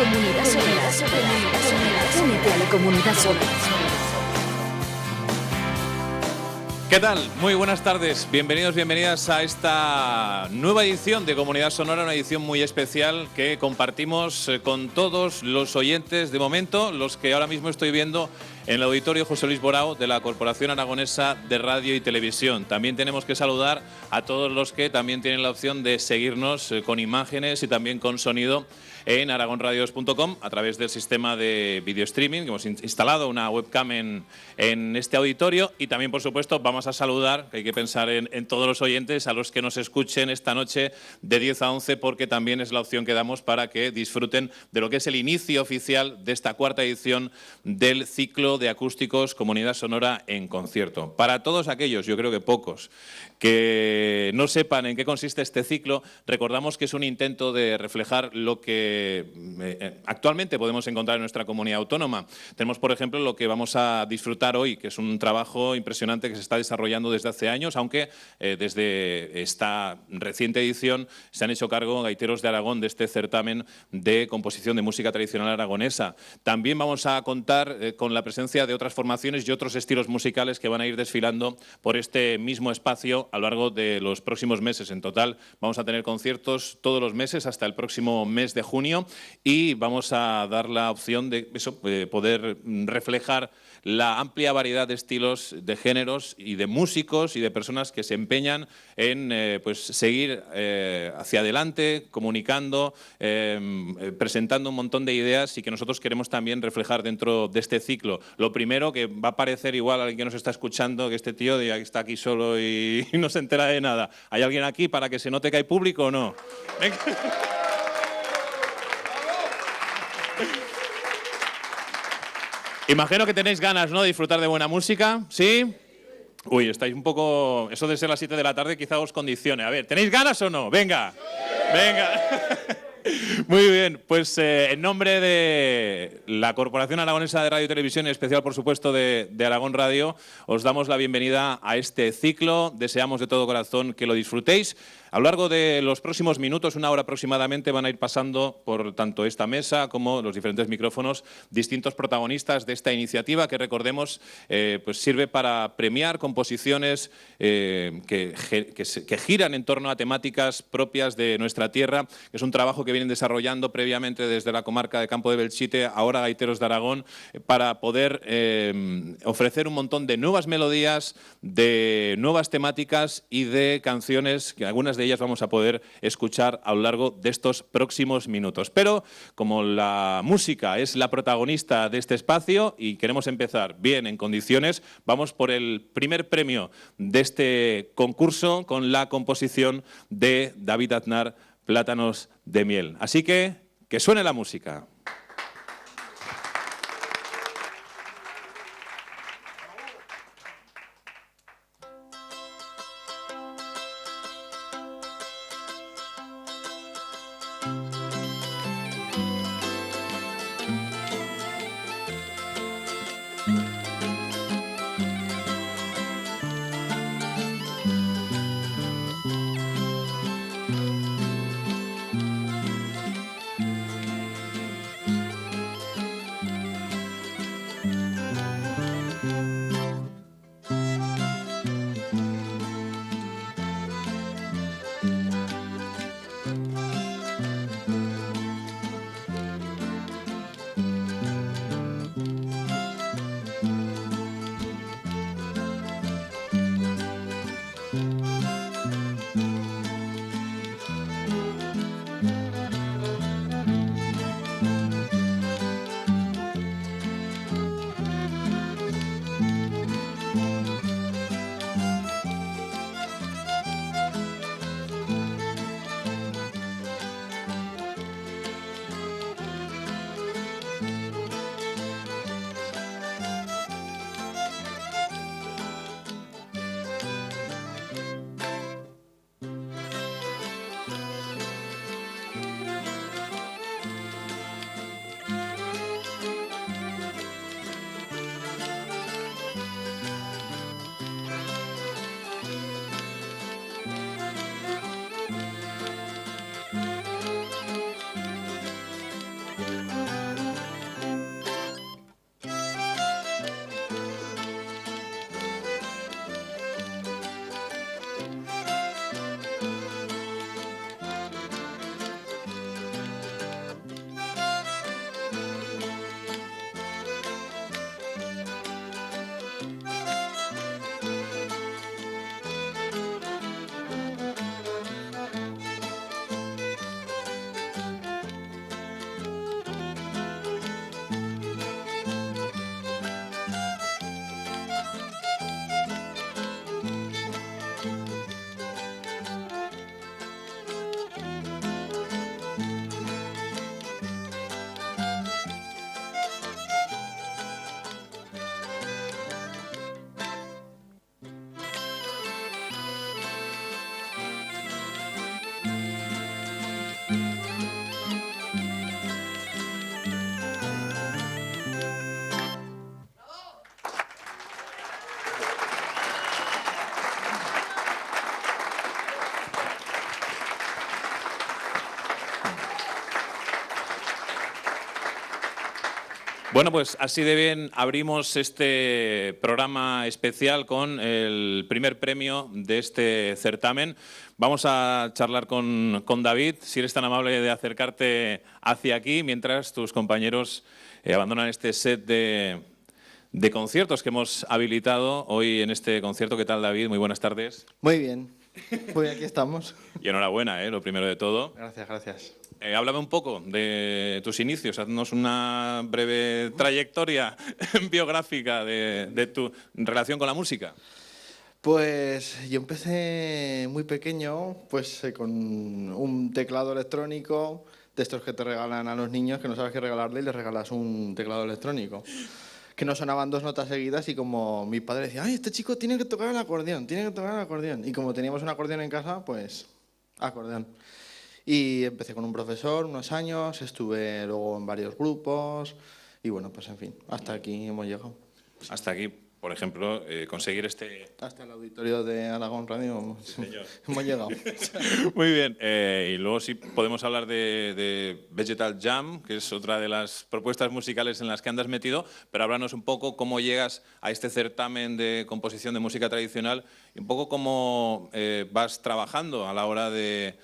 Comunidad Sonora. Únete a la Comunidad Sonora. ¿Qué tal? Muy buenas tardes. Bienvenidos, bienvenidas a esta nueva edición de Comunidad Sonora, una edición muy especial que compartimos con todos los oyentes, de momento, los que ahora mismo estoy viendo en el Auditorio José Luis Borao de la Corporación Aragonesa de Radio y Televisión. También tenemos que saludar a todos los que también tienen la opción de seguirnos con imágenes y también con sonido en aragonradios.com a través del sistema de video streaming, que hemos instalado una webcam en este auditorio. Y también, por supuesto, vamos a saludar, que hay que pensar en todos los oyentes, a los que nos escuchen esta noche de 10 a 11, porque también es la opción que damos para que disfruten de lo que es el inicio oficial de esta cuarta edición del ciclo de acústicos Comunidad Sonora en concierto. Para todos aquellos, yo creo que pocos, que no sepan en qué consiste este ciclo, recordamos que es un intento de reflejar lo que actualmente podemos encontrar en nuestra comunidad autónoma. Tenemos, por ejemplo, lo que vamos a disfrutar hoy, que es un trabajo impresionante que se está desarrollando desde hace años, aunque desde esta reciente edición se han hecho cargo gaiteros de Aragón de este certamen de composición de música tradicional aragonesa. También vamos a contar con la presencia de otras formaciones y otros estilos musicales que van a ir desfilando por este mismo espacio a lo largo de los próximos meses. En total vamos a tener conciertos todos los meses hasta el próximo mes de junio y vamos a dar la opción de poder reflejar la amplia variedad de estilos, de géneros y de músicos y de personas que se empeñan en seguir hacia adelante, comunicando, presentando un montón de ideas y que nosotros queremos también reflejar dentro de este ciclo. Lo primero, que va a parecer igual a alguien que nos está escuchando, que este tío está aquí solo y no se entera de nada. ¿Hay alguien aquí para que se note que hay público o no? Venga. Imagino que tenéis ganas, ¿no?, de disfrutar de buena música, ¿sí? Uy, estáis un poco... Eso de ser las 7 de la tarde quizá os condicione. A ver, ¿tenéis ganas o no? Venga, venga. Muy bien, pues en nombre de la Corporación Aragonesa de Radio y Televisión, en especial, por supuesto, de Aragón Radio, os damos la bienvenida a este ciclo. Deseamos de todo corazón que lo disfrutéis. A lo largo de los próximos minutos, una hora aproximadamente, van a ir pasando por tanto esta mesa como los diferentes micrófonos distintos protagonistas de esta iniciativa que, recordemos, pues sirve para premiar composiciones que giran en torno a temáticas propias de nuestra tierra. Es un trabajo que vienen desarrollando previamente desde la comarca de Campo de Belchite, ahora Gaiteros de Aragón, para poder ofrecer un montón de nuevas melodías, de nuevas temáticas y de canciones que algunas de ellas vamos a poder escuchar a lo largo de estos próximos minutos. Pero como la música es la protagonista de este espacio y queremos empezar bien, en condiciones, vamos por el primer premio de este concurso con la composición de David Aznar, Plátanos de miel. Así que suene la música. Bueno, pues así de bien abrimos este programa especial con el primer premio de este certamen. Vamos a charlar con David, si eres tan amable de acercarte hacia aquí, mientras tus compañeros abandonan este set de conciertos que hemos habilitado hoy en este concierto. ¿Qué tal, David? Muy buenas tardes. Muy bien, pues aquí estamos. Y enhorabuena, lo primero de todo. Gracias, gracias. Háblame un poco de tus inicios, haznos una breve trayectoria biográfica de tu relación con la música. Pues yo empecé muy pequeño, pues con un teclado electrónico, de estos que te regalan a los niños que no sabes qué regalarle y les regalas un teclado electrónico. Que no sonaban dos notas seguidas y como mi padre decía, ¡ay, este chico tiene que tocar el acordeón, tiene que tocar el acordeón! Y como teníamos un acordeón en casa, pues acordeón. Y empecé con un profesor unos años, estuve luego en varios grupos y bueno, pues en fin, hasta aquí hemos llegado. Hasta aquí, por ejemplo, conseguir este... Hasta el auditorio de Aragón Radio hemos llegado. Muy bien, y luego sí podemos hablar de Vegetal Jam, que es otra de las propuestas musicales en las que andas metido, pero háblanos un poco cómo llegas a este certamen de composición de música tradicional y un poco cómo vas trabajando a la hora de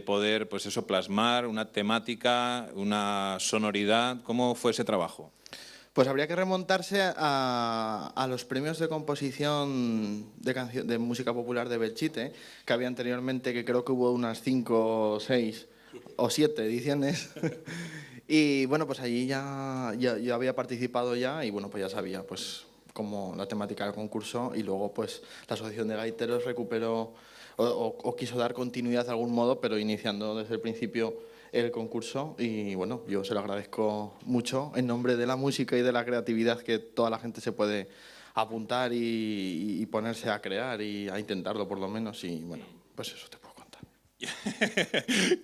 poder, pues eso, plasmar una temática, una sonoridad. ¿Cómo fue ese trabajo? Pues habría que remontarse a los premios de composición de música popular de Belchite, que había anteriormente, que creo que hubo unas 5, 6 o 7 ediciones. Y bueno, pues allí ya había participado ya y bueno, pues ya sabía pues como la temática del concurso y luego pues la Asociación de Gaiteros recuperó o quiso dar continuidad de algún modo, pero iniciando desde el principio el concurso y bueno, yo se lo agradezco mucho en nombre de la música y de la creatividad que toda la gente se puede apuntar y ponerse a crear y a intentarlo por lo menos y bueno, pues eso te puedo contar.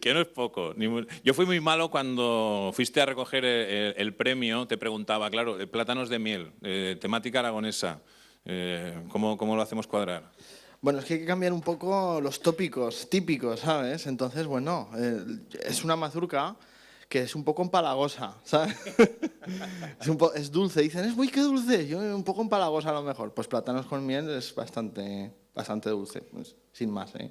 Que no es poco. Yo fui muy malo cuando fuiste a recoger el premio, te preguntaba, claro, plátanos de miel, temática aragonesa, ¿cómo lo hacemos cuadrar? Bueno, es que hay que cambiar un poco los tópicos típicos, ¿sabes? Entonces, bueno, es una mazurca que es un poco empalagosa, ¿sabes? Es dulce, dicen, ¡uy, qué dulce! Yo un poco empalagosa a lo mejor. Pues plátanos con miel es bastante dulce, pues, sin más, ¿eh?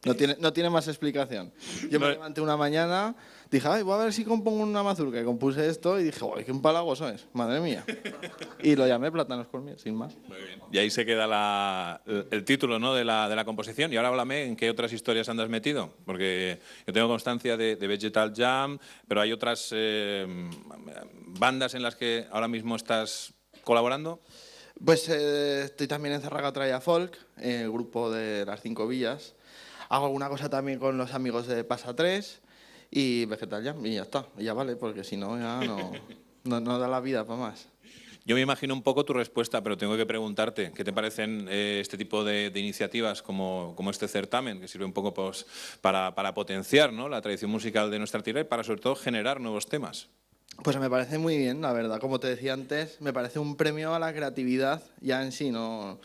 No tiene más explicación. Yo me levanté una mañana, dije, ay, voy a ver si compongo una mazurca. Y compuse esto y dije, ¡uy, qué empalagoso es! ¡Madre mía! Y lo llamé plátanos con miel, sin más. Muy bien. Y ahí se queda el título, ¿no?, de la composición. Y ahora háblame en qué otras historias andas metido. Porque yo tengo constancia de Vegetal Jam, pero hay otras bandas en las que ahora mismo estás colaborando. Pues estoy también en Zarragatraya Folk, el grupo de las 5 villas. Hago alguna cosa también con los amigos de Pasa 3 y Vegetal Jam y ya está. Y ya vale, porque si no, ya no da la vida para más. Yo me imagino un poco tu respuesta, pero tengo que preguntarte, ¿qué te parecen este tipo de iniciativas como este certamen, que sirve un poco pues, para potenciar, ¿no?, la tradición musical de nuestra tierra y para sobre todo generar nuevos temas? Pues me parece muy bien, la verdad. Como te decía antes, me parece un premio a la creatividad ya en sí, ¿no?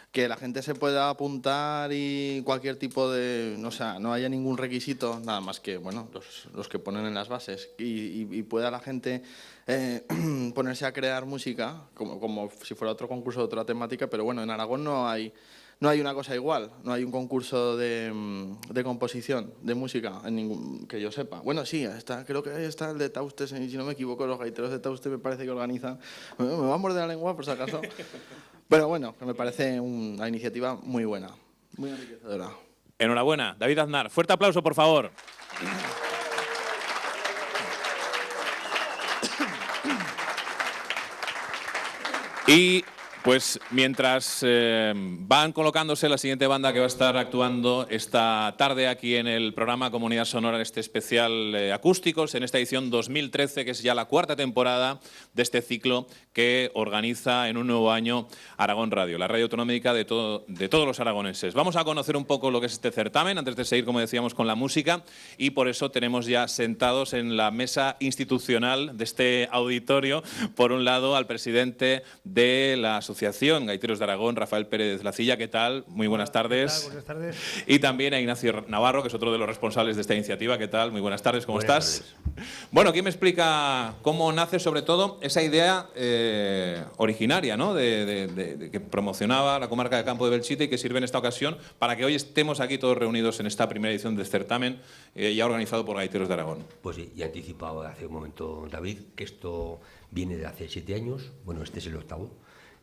Que la gente se pueda apuntar y cualquier tipo de... O sea, no haya ningún requisito, nada más que, bueno, los que ponen en las bases. Y pueda la gente ponerse a crear música, como si fuera otro concurso de otra temática, pero bueno, en Aragón no hay una cosa igual, no hay un concurso de composición, de música, que yo sepa. Bueno, sí, creo que está el de Taustes, y si no me equivoco, los gaiteros de Taustes me parece que organizan. Me va a morder la lengua, por si acaso. Pero bueno, me parece una iniciativa muy buena, muy enriquecedora. Enhorabuena, David Aznar. Fuerte aplauso, por favor. Y pues mientras van colocándose la siguiente banda que va a estar actuando esta tarde aquí en el programa Comunidad Sonora, en este especial acústicos, en esta edición 2013, que es ya la 4ª temporada de este ciclo que organiza en un nuevo año Aragón Radio, la radio autonómica de todos los aragoneses. Vamos a conocer un poco lo que es este certamen, antes de seguir, como decíamos, con la música, y por eso tenemos ya sentados en la mesa institucional de este auditorio, por un lado, al presidente de la Asociación Asociación Gaiteros de Aragón, Rafael Pérez Lacilla. ¿Qué tal? Muy buenas tardes. Buenas tardes. Y también a Ignacio Navarro, que es otro de los responsables de esta iniciativa. ¿Qué tal? Muy buenas tardes, ¿cómo estás? Bueno, ¿quién me explica cómo nace sobre todo esa idea originaria, ¿no? de que promocionaba la comarca de Campo de Belchite y que sirve en esta ocasión para que hoy estemos aquí todos reunidos en esta primera edición del certamen ya organizado por Gaiteros de Aragón? Pues sí, ya anticipaba hace un momento David que esto viene de hace 7 años, bueno, este es el 8º,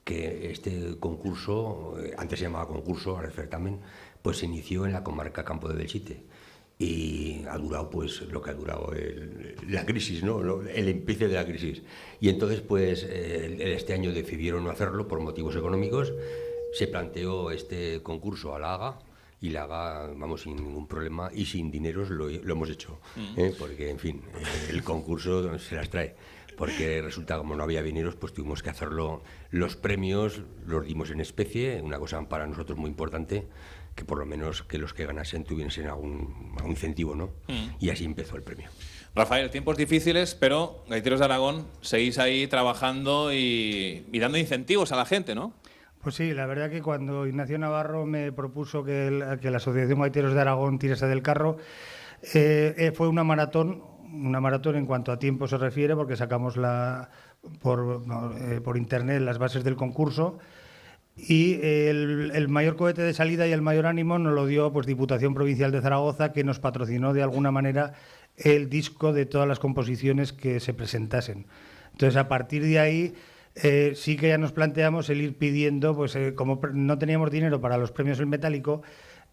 que este concurso, antes se llamaba concurso, ahora es certamen, pues se inició en la comarca Campo de Belchite y ha durado pues lo que ha durado la crisis, ¿no? El empiece de la crisis. Y entonces pues este año decidieron no hacerlo por motivos económicos, se planteó este concurso a la AGA, y la haga, vamos, sin ningún problema y sin dineros lo hemos hecho, porque, en fin, el concurso se las trae, porque resulta como no había dineros, pues tuvimos que hacerlo. Los premios los dimos en especie, una cosa para nosotros muy importante, que por lo menos que los que ganasen tuviesen algún incentivo, ¿no? Y así empezó el premio. Rafael, tiempos difíciles, pero Gaiteros de Aragón seguís ahí trabajando y dando incentivos a la gente, ¿no? Pues sí, la verdad que cuando Ignacio Navarro me propuso que la Asociación Gaiteros de Aragón tirase del carro, fue una maratón en cuanto a tiempo se refiere, porque sacamos por internet las bases del concurso y el mayor cohete de salida y el mayor ánimo nos lo dio pues Diputación Provincial de Zaragoza, que nos patrocinó de alguna manera el disco de todas las composiciones que se presentasen. Entonces, a partir de ahí sí que ya nos planteamos el ir pidiendo, pues como no teníamos dinero para los premios El Metálico,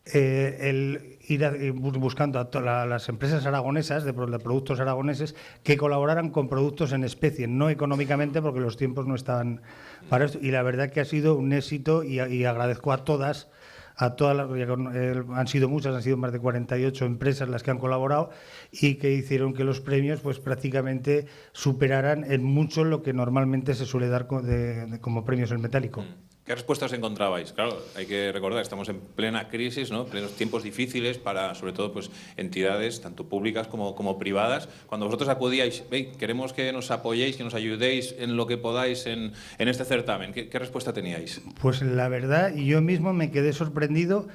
el ir buscando a todas las empresas aragonesas, de productos aragoneses, que colaboraran con productos en especie, no económicamente, porque los tiempos no estaban para esto. Y la verdad que ha sido un éxito y agradezco a todas, han sido muchas, han sido más de 48 empresas las que han colaborado y que hicieron que los premios pues prácticamente superaran en mucho lo que normalmente se suele dar como premios El Metálico. ¿Qué respuestas encontrabais? Claro, hay que recordar, estamos en plena crisis, ¿no? Plenos tiempos difíciles para, sobre todo, pues entidades, tanto públicas como privadas. Cuando vosotros acudíais, queremos que nos apoyéis, que nos ayudéis en lo que podáis en este certamen, ¿qué respuesta teníais? Pues la verdad, yo mismo me quedé sorprendido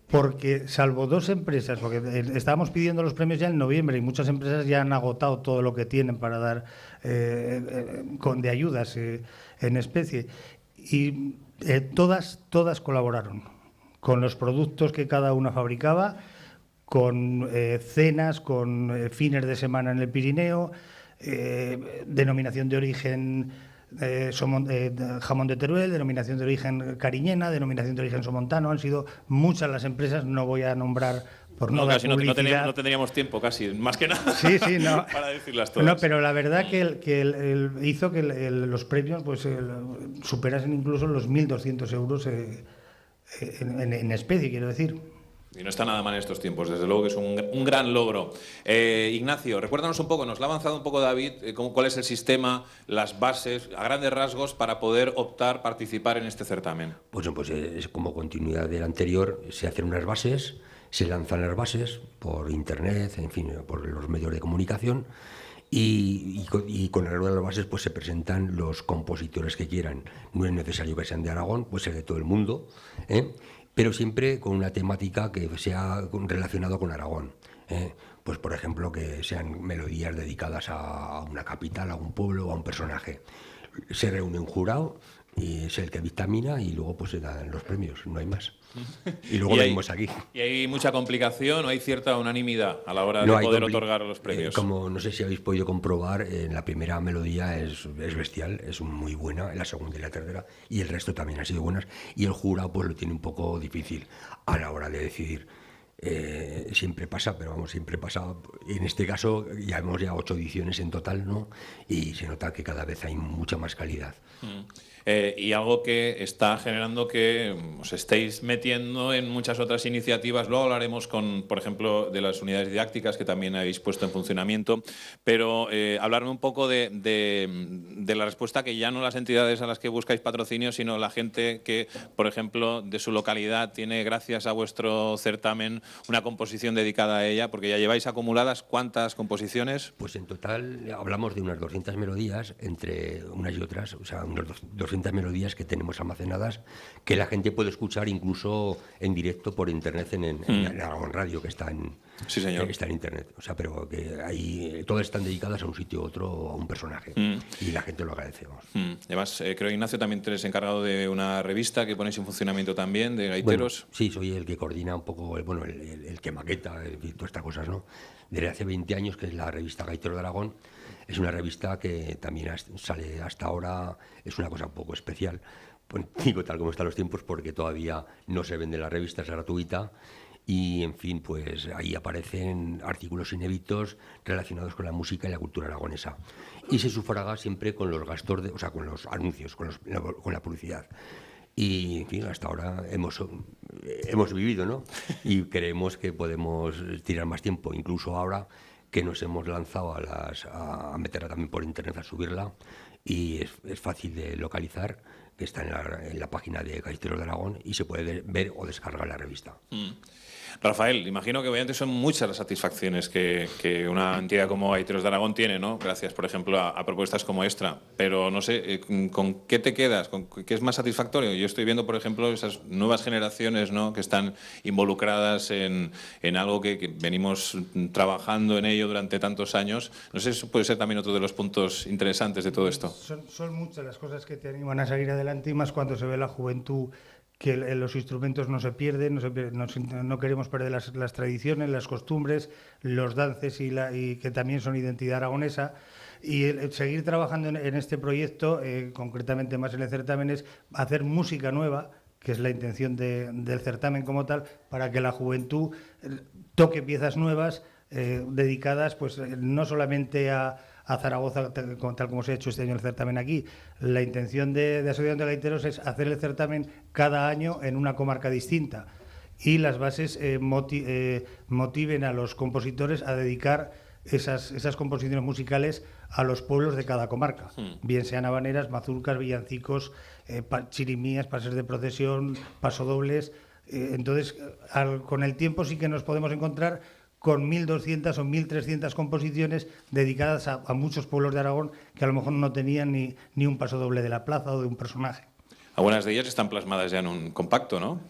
porque, salvo 2 empresas, porque estábamos pidiendo los premios ya en noviembre y muchas empresas ya han agotado todo lo que tienen para dar de ayudas en especie. Y todas colaboraron con los productos que cada una fabricaba, con cenas, con fines de semana en el Pirineo, denominación de origen jamón de Teruel, denominación de origen cariñena, denominación de origen somontano. Han sido muchas las empresas, no voy a nombrar por no dar publicidad. No tendríamos tiempo casi, más que nada, no. para decirlas todas. No, pero la verdad que hizo que los premios pues superasen incluso los 1.200 euros en especie, quiero decir. Y no está nada mal en estos tiempos, desde luego que es un gran logro. Ignacio, recuérdanos un poco, nos lo ha avanzado un poco David, cuál es el sistema, las bases, a grandes rasgos, para poder optar, participar en este certamen. Pues es como continuidad del anterior, se hacen unas bases, se lanzan las bases por internet, en fin, por los medios de comunicación, y con el arreglo de las bases pues se presentan los compositores que quieran. No es necesario que sean de Aragón, puede ser de todo el mundo, pero siempre con una temática que sea relacionada con Aragón. Pues, por ejemplo, que sean melodías dedicadas a una capital, a un pueblo o a un personaje. Se reúne un jurado y es el que dictamina y luego pues se dan los premios, no hay más. Y luego venimos aquí. ¿Y hay mucha complicación o hay cierta unanimidad a la hora de poder otorgar los premios? Como no sé si habéis podido comprobar, la primera melodía es bestial, es muy buena, la segunda y la tercera, y el resto también han sido buenas, y el jurado pues lo tiene un poco difícil a la hora de decidir. Siempre pasa, pero vamos, siempre pasa. En este caso ya hemos 8 ediciones en total, ¿no? Y se nota que cada vez hay mucha más calidad. Y algo que está generando que os estéis metiendo en muchas otras iniciativas. Luego hablaremos, por ejemplo, de las unidades didácticas que también habéis puesto en funcionamiento, pero hablarme un poco de la respuesta que ya no las entidades a las que buscáis patrocinio, sino la gente que, por ejemplo, de su localidad tiene, gracias a vuestro certamen, una composición dedicada a ella, porque ya lleváis acumuladas ¿cuántas composiciones? Pues en total hablamos de unas 200 melodías entre unas y otras, o sea, unas 200 melodías que tenemos almacenadas, que la gente puede escuchar incluso en directo por internet en Aragón Radio, que está en, sí, señor. Está en internet. O sea, pero que ahí todas están dedicadas a un sitio u otro, a un personaje. Y la gente lo agradecemos. Además, creo, Ignacio, también eres encargado de una revista que ponéis en funcionamiento también, de gaiteros. Bueno, sí, soy el que coordina un poco, el que maqueta todas estas cosas, ¿no? Desde hace 20 años, que es la revista Gaiteros de Aragón. Es una revista que también sale hasta ahora, es una cosa un poco especial. Pues, digo, tal como están los tiempos, porque todavía no se vende la revista, es gratuita. Y, en fin, pues ahí aparecen artículos inéditos relacionados con la música y la cultura aragonesa. Y se sufraga siempre con los gastos, o sea, con los anuncios, con la publicidad. Y, en fin, hasta ahora hemos vivido, ¿no? Y creemos que podemos tirar más tiempo, incluso ahora que nos hemos lanzado a meterla también por internet, a subirla, y es fácil de localizar, que está en la página de Gaiteros de Aragón, y se puede ver o descargar la revista. Rafael, imagino que obviamente son muchas las satisfacciones que una entidad como Gaiteros de Aragón tiene, ¿no? Gracias, por ejemplo, a propuestas como Extra. Pero no sé, ¿con qué te quedas? ¿Con qué es más satisfactorio? Yo estoy viendo, por ejemplo, esas nuevas generaciones, ¿no?, que están involucradas en algo que venimos trabajando en ello durante tantos años. No sé, eso puede ser también otro de los puntos interesantes de todo esto. Son muchas las cosas que te animan a seguir adelante, y más cuando se ve la juventud, que los instrumentos no se pierden, no queremos perder las tradiciones, las costumbres, los dances y que también son identidad aragonesa. Y seguir trabajando en este proyecto, concretamente más en el certamen, es hacer música nueva, que es la intención del certamen como tal, para que la juventud toque piezas nuevas dedicadas pues no solamente a Zaragoza, tal como se ha hecho este año el certamen aquí. La intención de Asociación de Gaiteros es hacer el certamen cada año en una comarca distinta, y las bases motiven a los compositores a dedicar esas composiciones musicales a los pueblos de cada comarca, bien sean habaneras, mazurcas, villancicos, chirimías, pases de procesión, pasodobles. Entonces, con el tiempo sí que nos podemos encontrar con 1.200 o 1.300 composiciones dedicadas a muchos pueblos de Aragón que a lo mejor no tenían ni un pasodoble de la plaza o de un personaje. Algunas de ellas están plasmadas ya en un compacto, ¿no?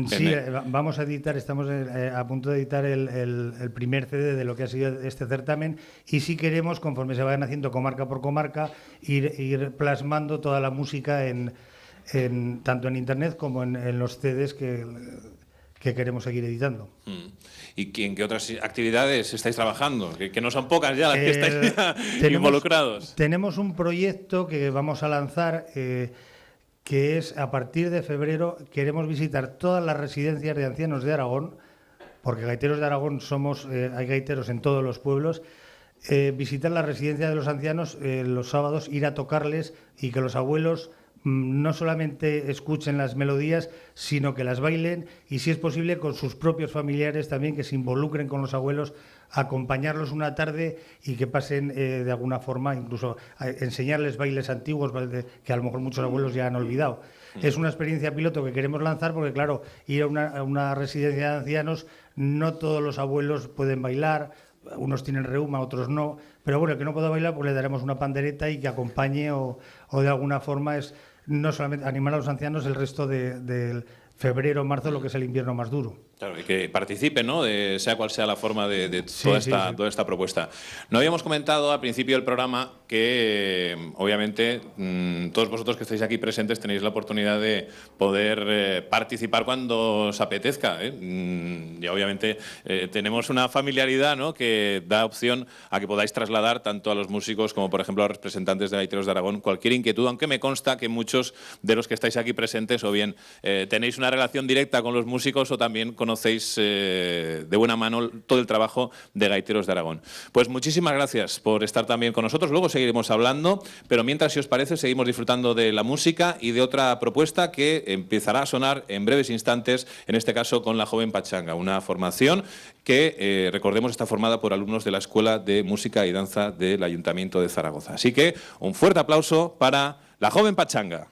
Sí, vamos a editar, estamos a punto de editar el primer CD de lo que ha sido este certamen, y sí queremos, conforme se vayan haciendo comarca por comarca, ir plasmando toda la música tanto en internet como en los CDs que queremos seguir editando. ¿Y en qué otras actividades estáis trabajando? Que no son pocas ya las que estáis involucrados. Tenemos un proyecto que vamos a lanzar, que es, a partir de febrero, queremos visitar todas las residencias de ancianos de Aragón, porque Gaiteros de Aragón hay gaiteros en todos los pueblos. Visitar la residencia de los ancianos los sábados, ir a tocarles, y que los abuelos no solamente escuchen las melodías, sino que las bailen, y si es posible con sus propios familiares también, que se involucren con los abuelos, acompañarlos una tarde y que pasen de alguna forma, incluso a enseñarles bailes antiguos que a lo mejor muchos abuelos ya han olvidado. Es una experiencia piloto que queremos lanzar, porque claro, ir a una residencia de ancianos, no todos los abuelos pueden bailar, unos tienen reuma, otros no, pero bueno, el que no pueda bailar, pues le daremos una pandereta y que acompañe, o de alguna forma es no solamente animar a los ancianos el resto del febrero, marzo, lo que es el invierno más duro. Claro, y que participen, ¿no?, sea cual sea la forma de toda esta propuesta. No habíamos comentado al principio del programa que, obviamente, todos vosotros que estáis aquí presentes tenéis la oportunidad de poder participar cuando os apetezca, y obviamente tenemos una familiaridad, ¿no?, que da opción a que podáis trasladar tanto a los músicos como, por ejemplo, a los representantes de Gaiteros de Aragón cualquier inquietud, aunque me consta que muchos de los que estáis aquí presentes o bien tenéis una relación directa con los músicos o también conocéis de buena mano todo el trabajo de Gaiteros de Aragón. Pues muchísimas gracias por estar también con nosotros. Luego seguiremos hablando, pero mientras, si os parece, seguimos disfrutando de la música y de otra propuesta que empezará a sonar en breves instantes, en este caso con la Joven Pachanga, una formación que, recordemos, está formada por alumnos de la Escuela de Música y Danza del Ayuntamiento de Zaragoza. Así que un fuerte aplauso para la Joven Pachanga.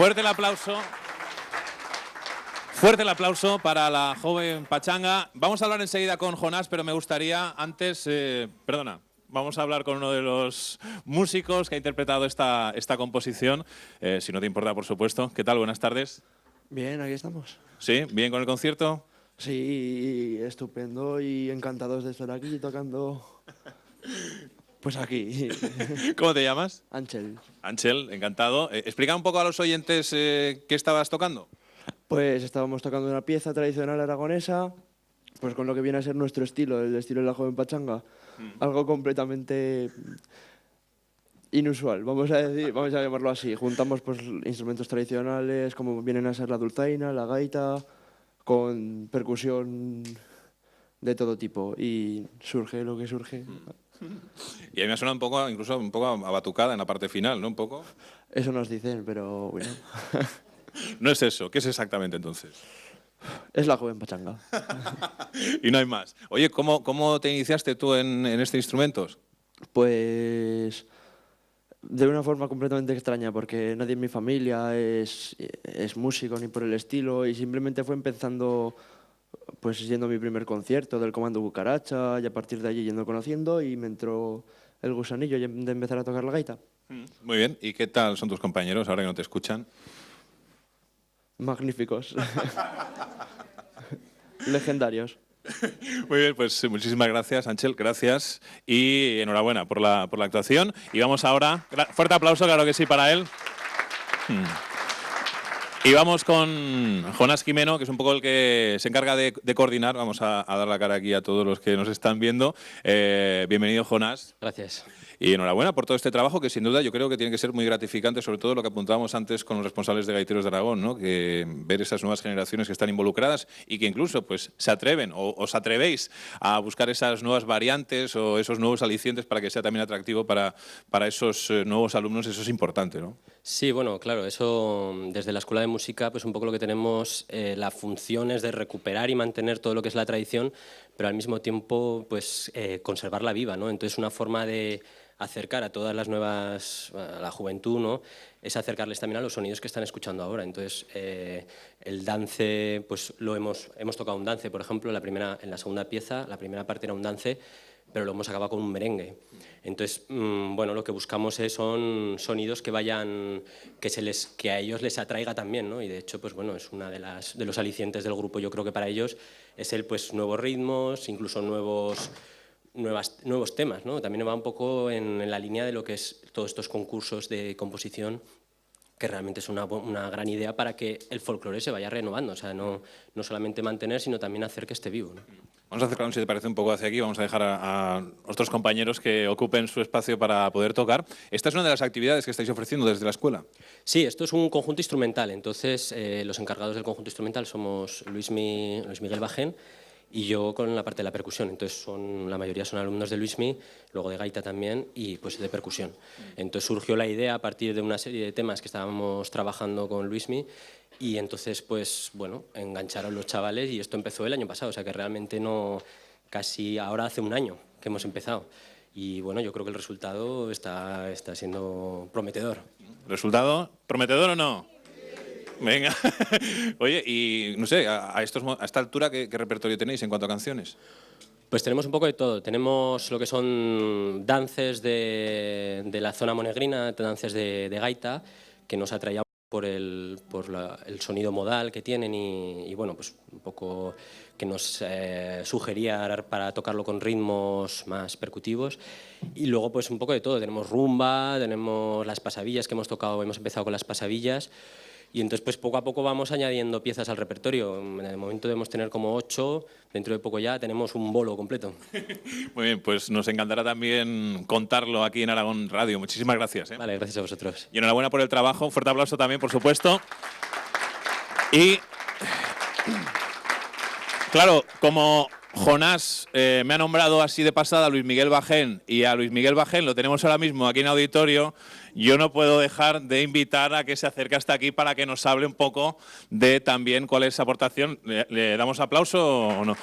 Fuerte el aplauso. Fuerte el aplauso para la joven pachanga. Vamos a hablar enseguida con Jonás, pero me gustaría antes... vamos a hablar con uno de los músicos que ha interpretado esta composición, si no te importa, por supuesto. ¿Qué tal? Buenas tardes. Bien, aquí estamos. ¿Sí? ¿Bien con el concierto? Sí, estupendo y encantados de estar aquí tocando... Pues aquí. ¿Cómo te llamas? Ángel. Ángel, encantado. Explica un poco a los oyentes qué estabas tocando. Pues estábamos tocando una pieza tradicional aragonesa, pues con lo que viene a ser nuestro estilo, el estilo de la joven pachanga. Algo completamente inusual, vamos a llamarlo así. Juntamos pues instrumentos tradicionales como vienen a ser la dulzaina, la gaita, con percusión de todo tipo y surge lo que surge. Y a mí me suena incluso un poco a batucada en la parte final, ¿no? Un poco. Eso nos dicen, pero bueno. No es eso. ¿Qué es exactamente entonces? Es la joven pachanga. Y no hay más. Oye, ¿cómo te iniciaste tú en este instrumento? Pues de una forma completamente extraña, porque nadie en mi familia es músico ni por el estilo, y simplemente fue empezando, pues yendo a mi primer concierto del Comando Cucaracha, y a partir de allí yendo conociendo, y me entró el gusanillo de empezar a tocar la gaita. Muy bien. ¿Y qué tal son tus compañeros ahora que no te escuchan? Magníficos. Legendarios. Muy bien, pues muchísimas gracias, Ángel, gracias y enhorabuena por la actuación. Y vamos ahora, fuerte aplauso, claro que sí, para él. Y vamos con Jonás Jimeno, que es un poco el que se encarga de coordinar. Vamos a dar la cara aquí a todos los que nos están viendo. Bienvenido, Jonás. Gracias. Y enhorabuena por todo este trabajo, que sin duda yo creo que tiene que ser muy gratificante, sobre todo lo que apuntábamos antes con los responsables de Gaiteros de Aragón, ¿no? Que ver esas nuevas generaciones que están involucradas y que incluso pues, se atreven o os atrevéis a buscar esas nuevas variantes o esos nuevos alicientes para que sea también atractivo para esos nuevos alumnos. Eso es importante, ¿no? Sí, bueno, claro, eso desde la Escuela de Música, pues un poco lo que tenemos, la función es de recuperar y mantener todo lo que es la tradición, pero al mismo tiempo pues conservarla viva, ¿no? Entonces una forma de acercar a todas las nuevas, a la juventud, ¿no? Es acercarles también a los sonidos que están escuchando ahora. Entonces, el dance, pues hemos tocado un dance, por ejemplo, en la segunda pieza, la primera parte era un dance, pero lo hemos acabado con un merengue. Entonces, bueno, lo que buscamos son sonidos que vayan, que a ellos les atraiga también, ¿no? Y de hecho, pues bueno, es una de los alicientes del grupo. Yo creo que para ellos es pues nuevos ritmos, incluso nuevos temas, ¿no? También va un poco en la línea de lo que es todos estos concursos de composición, que realmente es una gran idea para que el folclore se vaya renovando, o sea, no solamente mantener, sino también hacer que esté vivo, ¿no? Vamos a acercarnos, si te parece, un poco hacia aquí. Vamos a dejar a otros compañeros que ocupen su espacio para poder tocar. Esta es una de las actividades que estáis ofreciendo desde la escuela. Sí, esto es un conjunto instrumental. Entonces, los encargados del conjunto instrumental somos Luis Miguel Bajén y yo con la parte de la percusión. Entonces, la mayoría son alumnos de Luismi, luego de gaita también y pues de percusión. Entonces surgió la idea a partir de una serie de temas que estábamos trabajando con Luismi y entonces, pues bueno, engancharon los chavales y esto empezó el año pasado, o sea que realmente casi ahora hace un año que hemos empezado. Y bueno, yo creo que el resultado está siendo prometedor. ¿Resultado prometedor o no? Venga. Oye, y no sé, a esta altura, ¿qué repertorio tenéis en cuanto a canciones? Pues tenemos un poco de todo. Tenemos lo que son dances de la zona monegrina, dances de gaita, que nos atraían por el sonido modal que tienen y bueno, pues un poco que nos sugería para tocarlo con ritmos más percutivos. Y luego pues un poco de todo. Tenemos rumba, tenemos las pasavillas que hemos empezado con las pasavillas. Y entonces, pues poco a poco vamos añadiendo piezas al repertorio. En el momento debemos tener como 8, dentro de poco ya tenemos un bolo completo. Muy bien, pues nos encantará también contarlo aquí en Aragón Radio. Muchísimas gracias. Vale, gracias a vosotros. Y enhorabuena por el trabajo. Un fuerte aplauso también, por supuesto. Y, claro, como Jonás me ha nombrado así de pasada a Luis Miguel Bajén y a Luis Miguel Bajén lo tenemos ahora mismo aquí en auditorio, yo no puedo dejar de invitar a que se acerque hasta aquí para que nos hable un poco de también cuál es su aportación. ¿Le damos aplauso o no?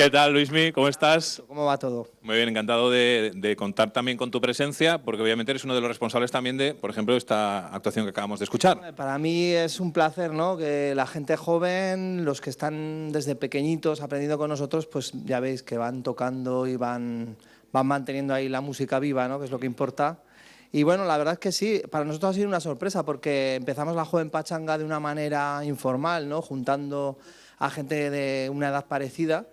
¿Qué tal, Luismi? ¿Cómo estás? ¿Cómo va todo? Muy bien, encantado de contar también con tu presencia, porque obviamente eres uno de los responsables también de, por ejemplo, esta actuación que acabamos de escuchar. Para mí es un placer, ¿no? Que la gente joven, los que están desde pequeñitos aprendiendo con nosotros, pues ya veis que van tocando y van manteniendo ahí la música viva, ¿no? Que es lo que importa. Y bueno, la verdad es que sí, para nosotros ha sido una sorpresa porque empezamos la Joven Pachanga de una manera informal, ¿no? Juntando a gente de una edad parecida.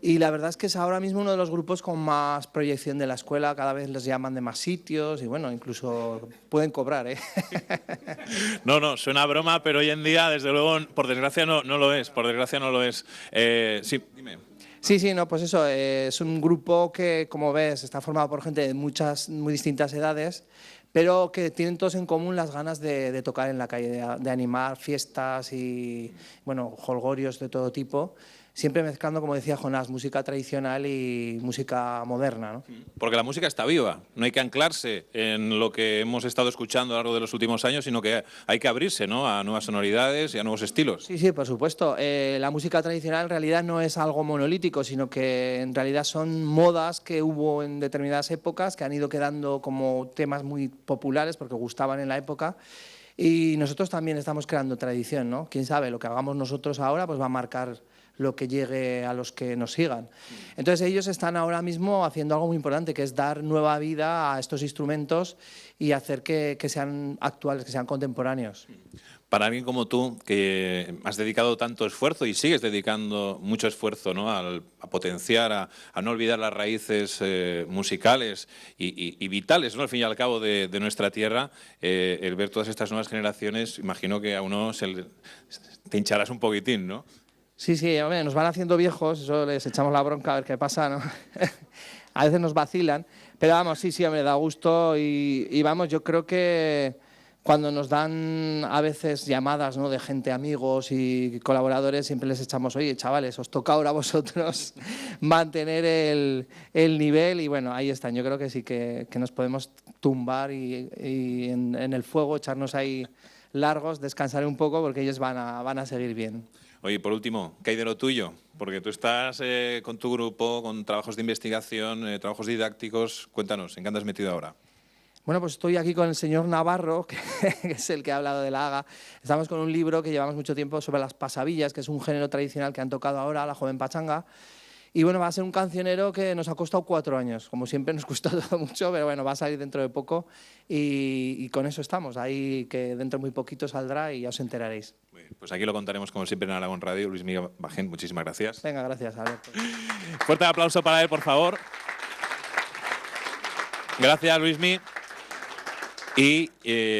Y la verdad es que es ahora mismo uno de los grupos con más proyección de la escuela, cada vez les llaman de más sitios y bueno, incluso pueden cobrar, ¿eh? No, suena a broma, pero hoy en día, desde luego, por desgracia no lo es, por desgracia no lo es. Sí, dime. Sí, no, pues eso, es un grupo que, como ves, está formado por gente de muy distintas edades, pero que tienen todos en común las ganas de tocar en la calle, de animar fiestas y, bueno, jolgorios de todo tipo, siempre mezclando, como decía Jonás, música tradicional y música moderna, ¿no? Porque la música está viva, no hay que anclarse en lo que hemos estado escuchando a lo largo de los últimos años, sino que hay que abrirse, ¿no?, a nuevas sonoridades y a nuevos estilos. Sí, por supuesto. La música tradicional en realidad no es algo monolítico, sino que en realidad son modas que hubo en determinadas épocas, que han ido quedando como temas muy populares porque gustaban en la época. Y nosotros también estamos creando tradición, ¿no? Quién sabe, lo que hagamos nosotros ahora pues va a marcar lo que llegue a los que nos sigan. Entonces ellos están ahora mismo haciendo algo muy importante, que es dar nueva vida a estos instrumentos y hacer que sean actuales, que sean contemporáneos. Para alguien como tú, que has dedicado tanto esfuerzo y sigues dedicando mucho esfuerzo, ¿no?, a potenciar, a no olvidar las raíces musicales y vitales, ¿no?, al fin y al cabo de nuestra tierra, el ver todas estas nuevas generaciones, imagino que a uno te hincharás un poquitín, ¿no? Sí, hombre, nos van haciendo viejos, eso les echamos la bronca a ver qué pasa, ¿no? A veces nos vacilan, pero vamos, sí, hombre, da gusto y vamos, yo creo que cuando nos dan a veces llamadas, ¿no?, de gente, amigos y colaboradores, siempre les echamos, oye, chavales, os toca ahora a vosotros mantener el nivel y bueno, ahí están. Yo creo que sí que nos podemos tumbar y en el fuego, echarnos ahí largos, descansar un poco porque ellos van a seguir bien. Oye, por último, ¿qué hay de lo tuyo? Porque tú estás con tu grupo, con trabajos de investigación, trabajos didácticos. Cuéntanos, ¿en qué andas metido ahora? Bueno, pues estoy aquí con el señor Navarro, que es el que ha hablado de la Haga. Estamos con un libro que llevamos mucho tiempo sobre las pasavillas, que es un género tradicional que han tocado ahora, la Joven Pachanga. Y bueno, va a ser un cancionero que nos ha costado 4 años. Como siempre nos cuesta todo mucho, pero bueno, va a salir dentro de poco y con eso estamos. Ahí que dentro de muy poquito saldrá y ya os enteraréis. Pues aquí lo contaremos como siempre en Aragón Radio. Luis Miguel Bajén, muchísimas gracias. Venga, gracias, Alberto. Fuerte aplauso para él, por favor. Gracias, Luismi. Y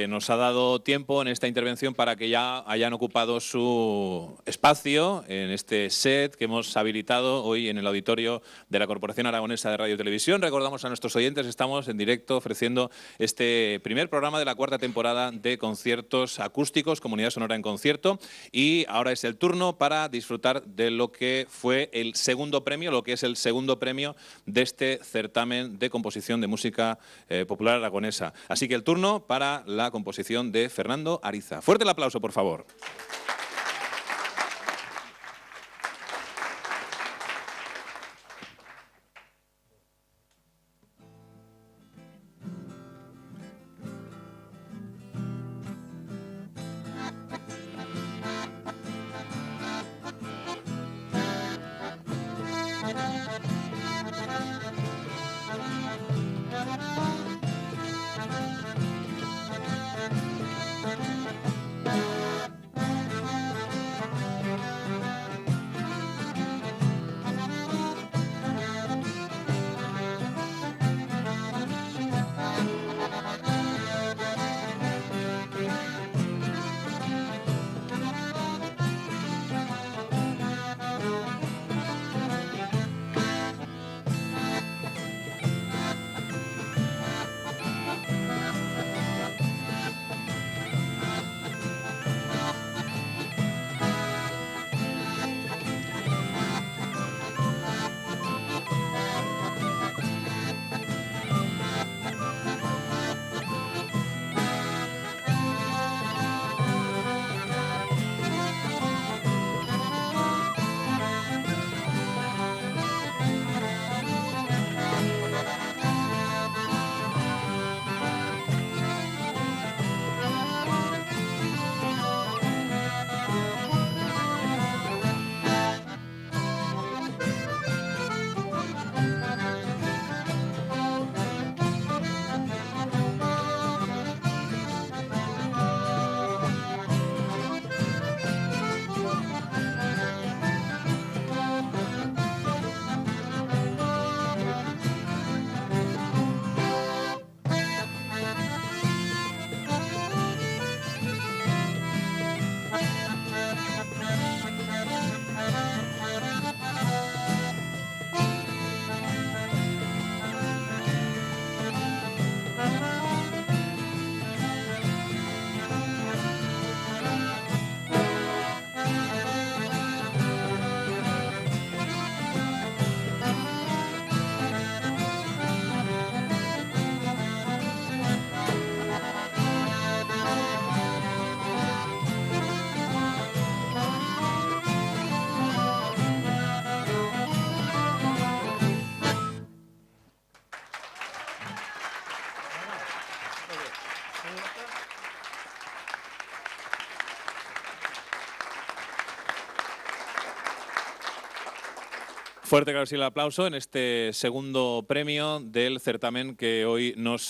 nos ha dado tiempo en esta intervención para que ya hayan ocupado su espacio en este set que hemos habilitado hoy en el auditorio de la Corporación Aragonesa de Radio y Televisión. Recordamos a nuestros oyentes, estamos en directo ofreciendo este primer programa de la 4ª temporada de conciertos acústicos, Comunidad Sonora en Concierto. Y ahora es el turno para disfrutar de lo que fue el segundo premio, lo que es el segundo premio de este certamen de composición de música popular aragonesa. Así que el turno para la composición de Fernando Ariza. Fuerte el aplauso, por favor. Fuerte, claro, sí, el aplauso en este segundo premio del certamen que hoy nos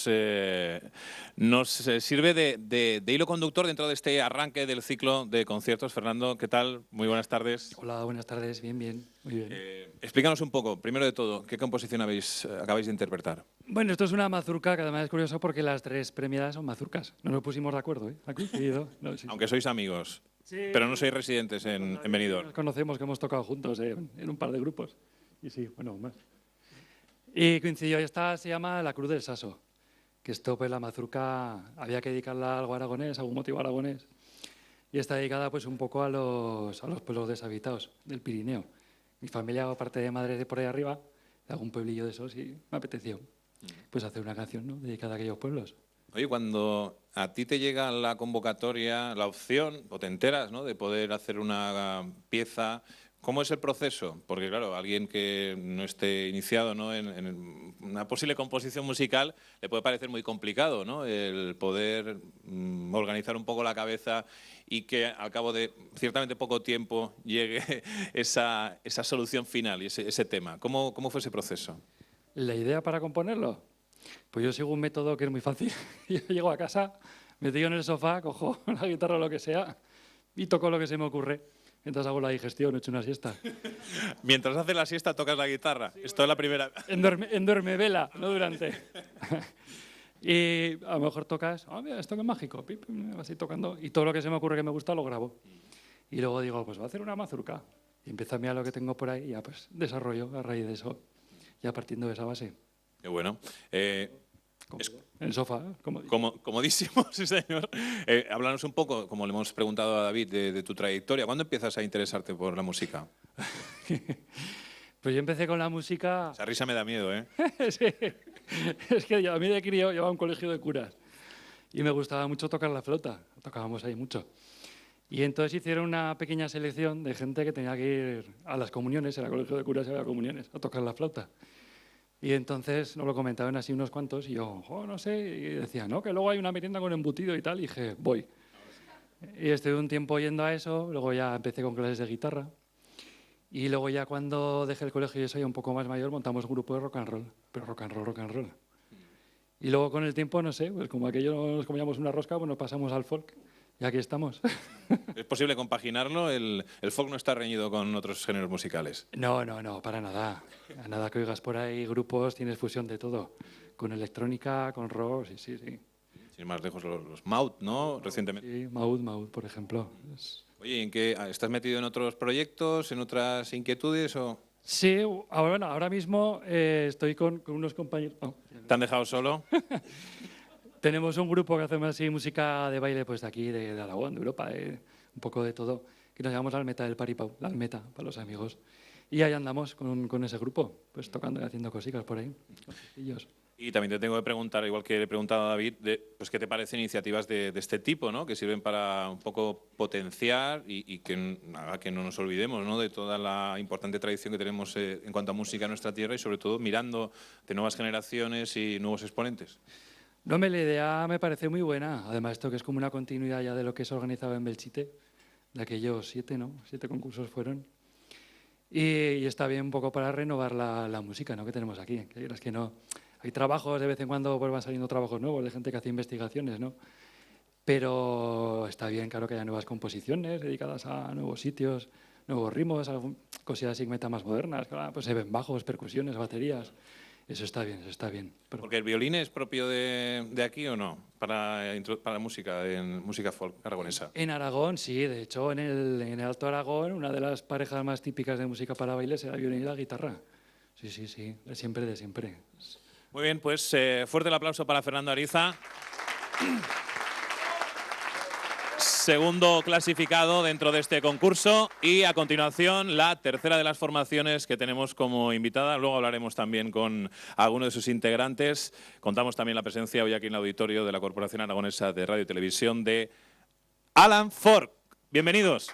sirve de hilo conductor dentro de este arranque del ciclo de conciertos. Fernando, ¿qué tal? Muy buenas tardes. Hola, buenas tardes. Bien, bien. Muy bien. Explícanos un poco, primero de todo, ¿qué composición acabáis de interpretar? Bueno, esto es una mazurca que además es curioso porque las tres premiadas son mazurcas. No nos pusimos de acuerdo, ¿eh? Ha coincidido. No, sí. Aunque sois amigos, Sí, pero no sois residentes en Benidorm. Nos conocemos, que hemos tocado juntos en un par de grupos. Y sí, bueno, más. Y coincidió, esta se llama La Cruz del Saso, que esto, pues la mazurca, había que dedicarla a algo aragonés, a algún motivo aragonés. Y está dedicada pues un poco a los pueblos deshabitados del Pirineo. Mi familia, aparte de madre de por ahí arriba, de algún pueblillo de esos, y me apeteció pues hacer una canción, ¿no?, dedicada a aquellos pueblos. Oye, cuando a ti te llega la convocatoria, la opción, o te enteras, ¿no?, de poder hacer una pieza, ¿cómo es el proceso? Porque, claro, alguien que no esté iniciado, ¿no?, en una posible composición musical le puede parecer muy complicado, ¿no?, el poder organizar un poco la cabeza y que al cabo de ciertamente poco tiempo llegue esa solución final y ese tema. ¿Cómo fue ese proceso? La idea para componerlo, pues yo sigo un método que es muy fácil. Yo llego a casa, me tiro en el sofá, cojo la guitarra o lo que sea y toco lo que se me ocurre. Entonces hago la digestión, echo una siesta. Mientras haces la siesta tocas la guitarra. Sí, esto es la primera. En duermevela, no durante. Y a lo mejor tocas, mira, esto que es mágico, pip, así tocando. Y todo lo que se me ocurre que me gusta lo grabo. Y luego digo, pues voy a hacer una mazurca. Y empiezo a mirar lo que tengo por ahí y ya pues desarrollo a raíz de eso, ya partiendo de esa base. Qué bueno. En el sofá, comodísimo, sí señor. Háblanos un poco, como le hemos preguntado a David, de tu trayectoria. ¿Cuándo empiezas a interesarte por la música? Pues yo empecé con la música... Esa risa me da miedo, ¿eh? Sí. Es que a mí de crío llevaba un colegio de curas y me gustaba mucho tocar la flauta. Tocábamos ahí mucho. Y entonces hicieron una pequeña selección de gente que tenía que ir a las comuniones, en el colegio de curas había comuniones, a tocar la flauta. Y entonces nos lo comentaban así unos cuantos y yo, no sé, y decía, no, que luego hay una merienda con embutido y tal, y dije, voy. Y estuve un tiempo yendo a eso, luego ya empecé con clases de guitarra y luego ya cuando dejé el colegio y soy un poco más mayor montamos un grupo de rock and roll, pero rock and roll. Y luego con el tiempo, no sé, pues como aquello nos comíamos una rosca, pues nos pasamos al folk. Y aquí estamos. ¿Es posible compaginarlo? ¿El folk no está reñido con otros géneros musicales? No, para nada. A nada que oigas por ahí grupos, tienes fusión de todo. Con electrónica, con rock, sí. Sin más lejos, los Maud, ¿no? Recientemente. Sí, Maud, por ejemplo. Oye, ¿en qué estás metido en otros proyectos, en otras inquietudes o...? Sí, ahora mismo estoy con unos compañeros... ¿Te han dejado solo? Tenemos un grupo que hacemos así música de baile pues de aquí, de Aragón, de Europa, un poco de todo, que nos llamamos Almeta del Paripau, la Almeta, para los amigos. Y ahí andamos con ese grupo, pues tocando y haciendo cositas por ahí. Y también te tengo que preguntar, igual que le he preguntado a David, pues ¿qué te parecen iniciativas de este tipo, ¿no?, que sirven para un poco potenciar y que no nos olvidemos, ¿no?, de toda la importante tradición que tenemos en cuanto a música en nuestra tierra y sobre todo mirando de nuevas generaciones y nuevos exponentes? No, la idea me parece muy buena. Además, esto que es como una continuidad ya de lo que se organizaba en Belchite, de aquellos 7 concursos fueron. Y está bien un poco para renovar la música, ¿no?, que tenemos aquí. Que no, hay trabajos, de vez en cuando pues van saliendo trabajos nuevos de gente que hace investigaciones, ¿no? Pero está bien, claro, que haya nuevas composiciones dedicadas a nuevos sitios, nuevos ritmos, cosillas así más modernas. Claro, pues se ven bajos, percusiones, baterías. Eso está bien. ¿Porque el violín es propio de aquí o no? Para música, en música folk aragonesa. En Aragón, sí. De hecho, en el Alto Aragón, una de las parejas más típicas de música para baile era el violín y la guitarra. Sí. De siempre. Muy bien, pues fuerte el aplauso para Fernando Ariza. Segundo clasificado dentro de este concurso y a continuación la tercera de las formaciones que tenemos como invitada. Luego hablaremos también con alguno de sus integrantes. Contamos también la presencia hoy aquí en el auditorio de la Corporación Aragonesa de Radio y Televisión de Alan Fork. Bienvenidos.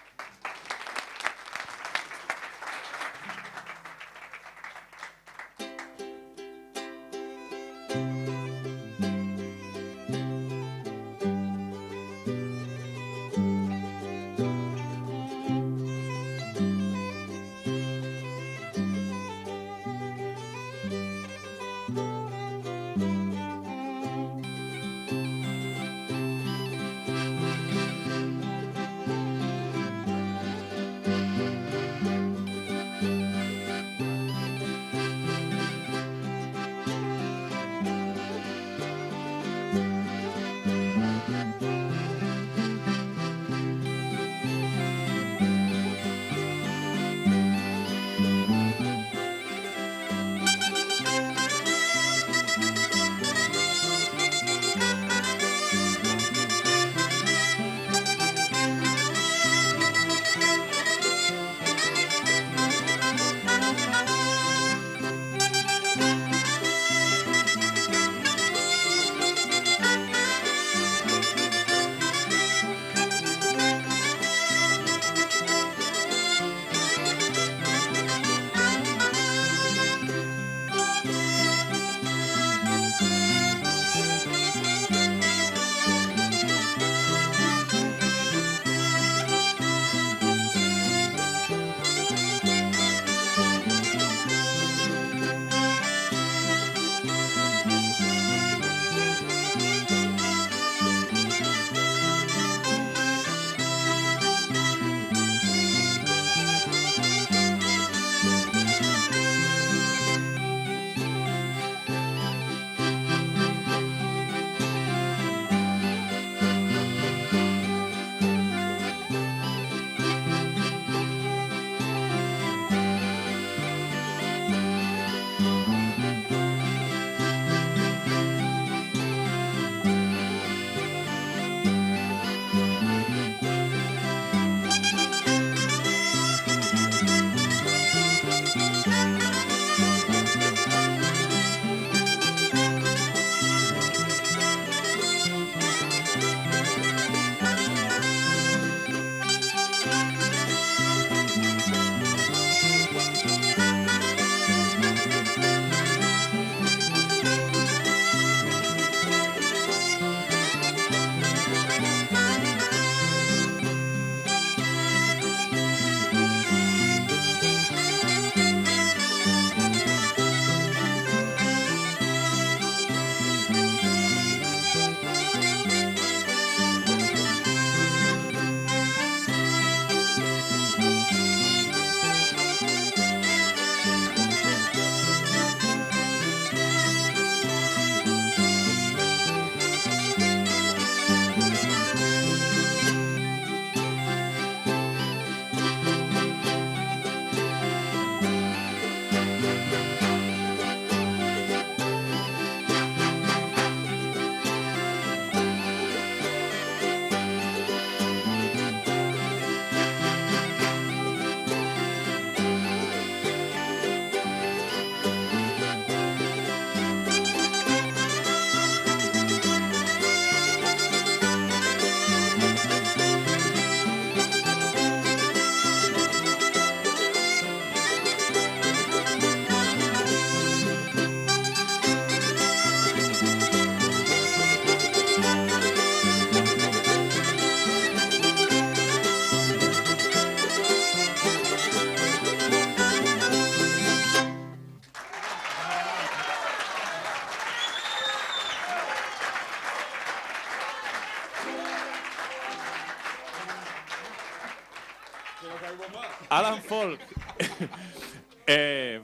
Alan Folk.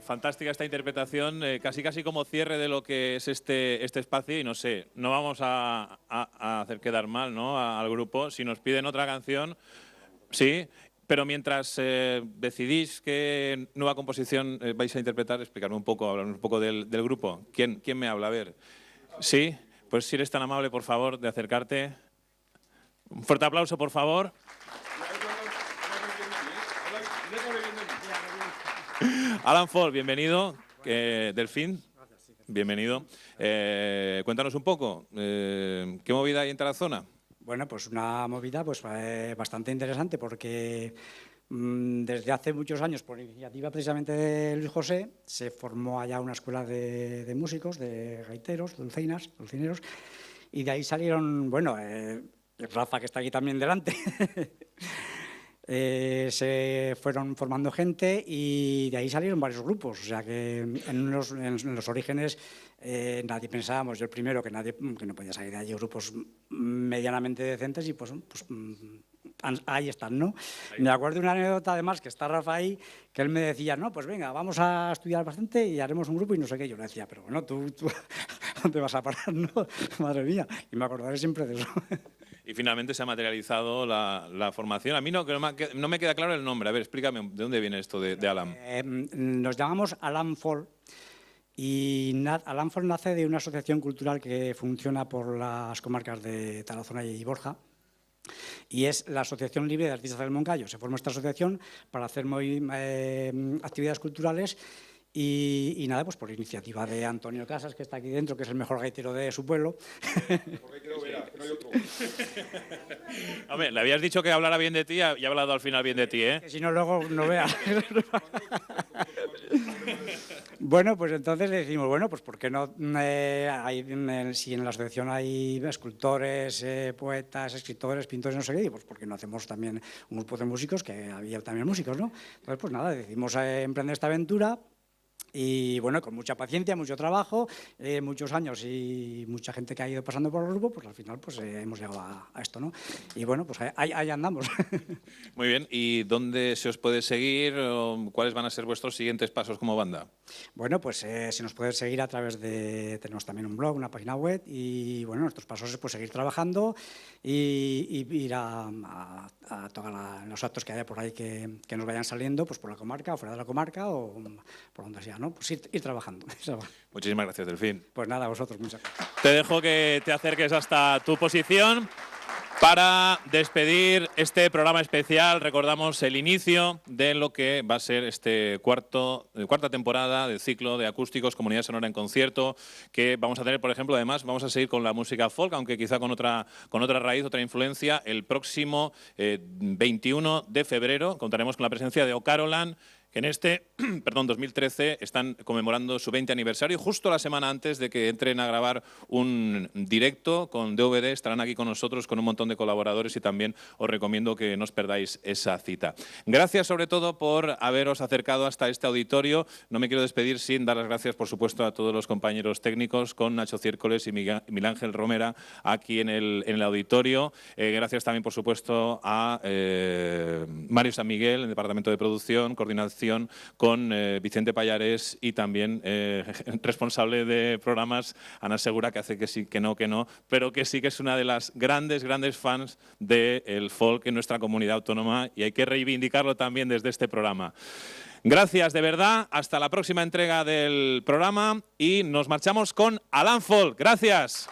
Fantástica esta interpretación, casi como cierre de lo que es este espacio, y no sé, no vamos a hacer quedar mal, ¿no?, al grupo. Si nos piden otra canción, sí, pero mientras decidís qué nueva composición vais a interpretar, explicarme un poco, hablarme un poco del grupo. ¿Quién me habla? A ver. Sí, pues si eres tan amable, por favor, de acercarte. Un fuerte aplauso, por favor. Alan Folk, bienvenido. Delfín, bienvenido. Cuéntanos un poco, ¿qué movida hay en Tarazona? Bueno, pues una movida pues bastante interesante, porque desde hace muchos años, por iniciativa precisamente de Luis José, se formó allá una escuela de músicos, de gaiteros, dulcineros, y de ahí salieron, bueno, Rafa, que está aquí también delante. Se fueron formando gente y de ahí salieron varios grupos. O sea que en los orígenes nadie pensábamos, yo el primero, que no podía salir de allí grupos medianamente decentes, y pues ahí están, ¿no? Me acuerdo de una anécdota, además, que está Rafa ahí, que él me decía, no, pues venga, vamos a estudiar bastante y haremos un grupo y no sé qué. Yo le decía, pero bueno, tú ¿dónde vas a parar, no? Madre mía. Y me acordaré siempre de eso. Y finalmente se ha materializado la formación. A mí no me queda claro el nombre. A ver, explícame, ¿de dónde viene esto de Alan? Nos llamamos Alan Folk, y Alan Folk nace de una asociación cultural que funciona por las comarcas de Tarazona y Borja, y es la Asociación Libre de Artistas del Moncayo. Se forma esta asociación para hacer actividades culturales. Y nada, pues por iniciativa de Antonio Casas, que está aquí dentro, que es el mejor gaitero de su pueblo. Porque quiero ver, no hay otro. Hombre, le habías dicho que hablara bien de ti y ha hablado al final bien de ti, ¿eh? Que si no, luego no vea. Bueno, pues entonces decimos, bueno, pues ¿por qué no? Si en la asociación hay escultores, poetas, escritores, pintores, no sé qué, pues ¿por qué no hacemos también un grupo de músicos? Que había también músicos, ¿no? Entonces, pues nada, decidimos emprender esta aventura. Y bueno, con mucha paciencia, mucho trabajo, muchos años y mucha gente que ha ido pasando por el grupo, pues al final pues hemos llegado a esto, ¿no? Y bueno, pues ahí andamos. Muy bien, ¿y dónde se os puede seguir? ¿Cuáles van a ser vuestros siguientes pasos como banda? Bueno, pues se nos puede seguir a través de... Tenemos también un blog, una página web, y bueno, nuestros pasos es pues seguir trabajando y ir a todos los actos que haya por ahí que nos vayan saliendo, pues por la comarca o fuera de la comarca o por donde sea, ¿no? Pues ir trabajando. Muchísimas gracias, Delfín. Pues nada, a vosotros, muchas gracias. Te dejo que te acerques hasta tu posición para despedir este programa especial. Recordamos el inicio de lo que va a ser este cuarta temporada del ciclo de acústicos Comunidad Sonora en concierto, que vamos a tener, por ejemplo, además, vamos a seguir con la música folk, aunque quizá con otra raíz, otra influencia. El próximo 21 de febrero contaremos con la presencia de O'Carolan, que en 2013 están conmemorando su 20 aniversario. Justo la semana antes de que entren a grabar un directo con DVD, estarán aquí con nosotros con un montón de colaboradores, y también os recomiendo que no os perdáis esa cita. Gracias sobre todo por haberos acercado hasta este auditorio. No me quiero despedir sin dar las gracias, por supuesto, a todos los compañeros técnicos, con Nacho Ciércoles y Miguel Ángel Romera aquí en el auditorio. Gracias también, por supuesto, a Mario San Miguel, en el Departamento de Producción, Coordinación, con Vicente Payares, y también responsable de programas, Ana Segura, que hace que sí, que no, pero que sí que es una de las grandes fans del folk en nuestra comunidad autónoma, y hay que reivindicarlo también desde este programa. Gracias de verdad, hasta la próxima entrega del programa, y nos marchamos con Alan Folk. Gracias.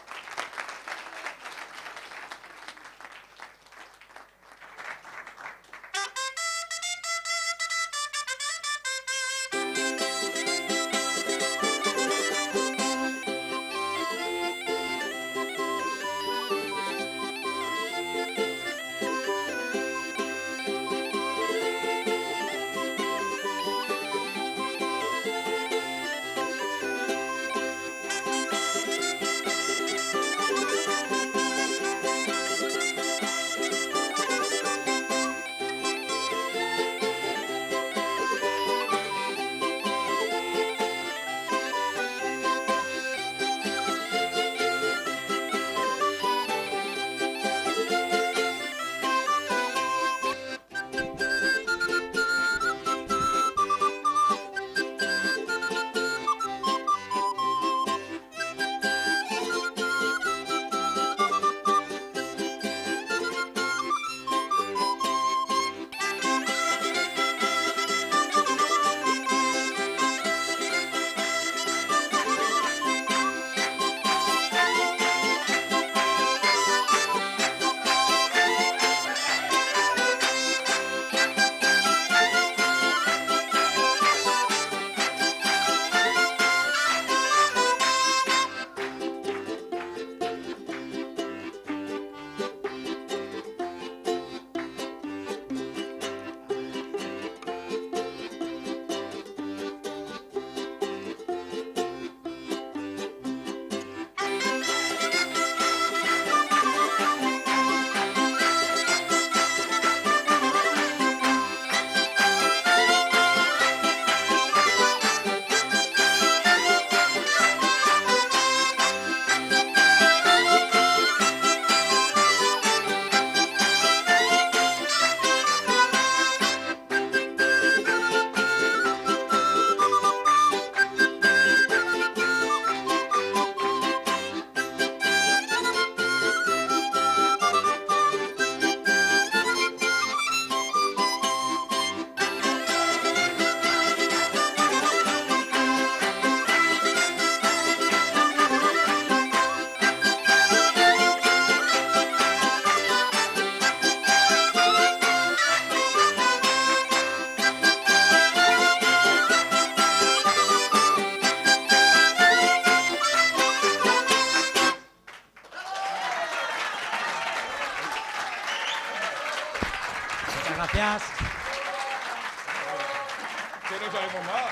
que no sabemos nada.